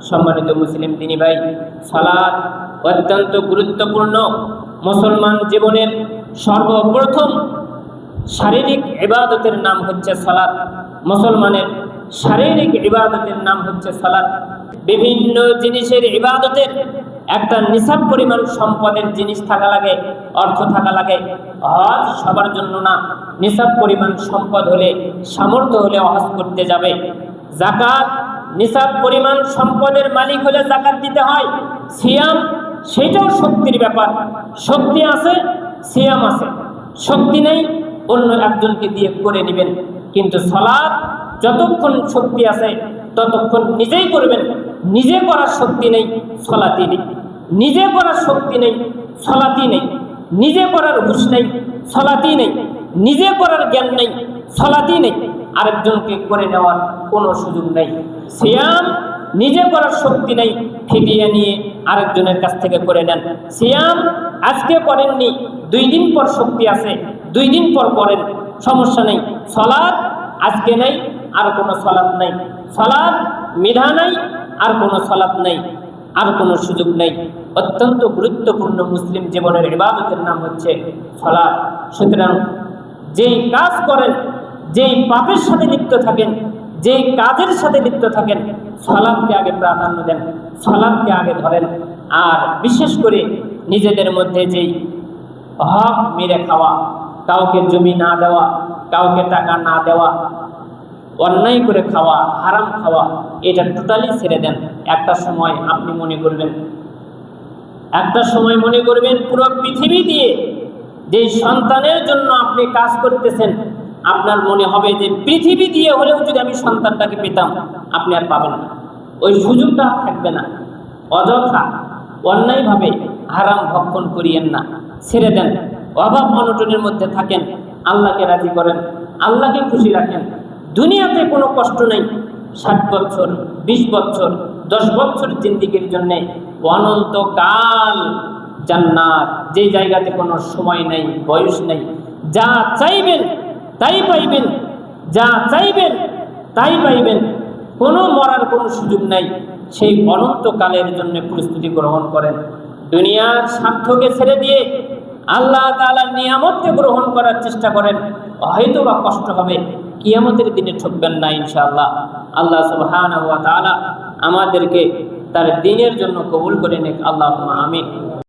সম্মানিত মুসলিম দিনী ভাই, সালাত অত্যন্ত গুরুত্বপূর্ণ। মুসলমান জীবনের সর্বপ্রথম শারীরিক ইবাদতের নাম হচ্ছে সালাত। মুসলমানের শারীরিক ইবাদতের নাম হচ্ছে সালাত। বিভিন্ন জিনিসের ইবাদতের একটা নিসাব পরিমাণ সম্পদের জিনিস থাকা লাগে, অর্থ থাকা লাগে। হজ সবার জন্য না, নিসাব পরিমাণ সম্পদ হলে, সামর্থ্য হলে হজ করতে যাবে। যাকাত নিসাব পরিমাণ সম্পদের মালিক হলে যাকাত দিতে হয়। সিয়াম সেটাও শক্তির ব্যাপার, শক্তি আছে সিয়াম আছে, শক্তি নেই অন্য একজনকে দিয়ে করে নেবেন। কিন্তু সালাত যতক্ষণ শক্তি আছে ততক্ষণ নিজেই করবেন। নিজে করার শক্তি নেই, সালাতই নেই। নিজে করার শক্তি নেই, সালাতই নেই। নিজে করার হুঁশ নেই, সালাতই নেই। নিজে করার জ্ঞান নেই, সালাতই নেই। আরেকজনকে করে নেওয়ার কোনো সুযোগ নেই। সিয়াম নিজে করার শক্তি নেই, ফিদিয়া নিয়ে আরেকজনের কাছ থেকে করে নেন। সিয়াম আজকে করেননি, 2 দিন পর শক্তি আছে, 2 দিন পর করেন, সমস্যা নেই। সালাত আজকে নেই, আর কোনো সালাত নাই। সালাত মিধা নাই, আর কোনো সালাত নাই, আর কোনো সুযোগ নেই। অত্যন্ত গুরুত্বপূর্ণ মুসলিম জীবনের ইবাদতের নাম হচ্ছে সালাত। সুতরাং যেই কাজ করেন, যেই পাপের সাথে লিপ্ত থাকেন, যেই কাজের সাথে লিপ্ত থাকেন, সালাতকে আগে প্রাধান্য দেন, সালাতকে আগে ধরেন। আর বিশেষ করে নিজেদের মধ্যে যেই হক মেরে খাওয়া, কাউকে জমি না দেওয়া, কাউকে টাকা না দেওয়া, অন্যায় করে খাওয়া, হারাম খাওয়া, এটা টোটালি ছেড়ে দেন। একটা সময় আপনি মনে করবেন, একটা সময় মনে করবেন পুরো পৃথিবী দিয়ে যে সন্তানের জন্য আপনি কাজ করতেছেন, আপনার মনে হবে যে পৃথিবী দিয়ে হলেও যদি আমি সন্তানটাকে পেতাম, আপনি আর পাবেন না, ওই সুযোগটা থাকবে না। অযথা অন্যায়ভাবে হারাম ভক্ষণ করিয়েন না, ছেড়ে দেন। অভাব অনটনের মধ্যে থাকেন, আল্লাহকে রাজি করেন, আল্লাহকে খুশি রাখেন। দুনিয়াতে কোনো কষ্ট নেই। 60 বছর, 20 বছর, 10 বছর জিন্দিগির জন্য অনন্তকাল জান্নাত, যে জায়গাতে কোনো সময় নেই, বয়স নেই। যা চাইবেন তাই পাইবেন, যা চাইবেন তাই পাইবেন। কোনো মরার কোনো সুযোগ নাই। সেই অনন্তকালের জন্য প্রস্তুতি গ্রহণ করেন। দুনিয়ার স্বার্থকে ছেড়ে দিয়ে আল্লাহ তাআলার নিয়ামতকে গ্রহণ করার চেষ্টা করেন। হয়তো বা কষ্ট হবে, কিয়ামতের দিনে ঠকবেন না ইনশাআল্লাহ। আল্লাহ সুবহানাহু ওয়া তাআলা আমাদেরকে তার দ্বীনের জন্য কবুল করে নিক। আল্লাহুম্মা আমিন।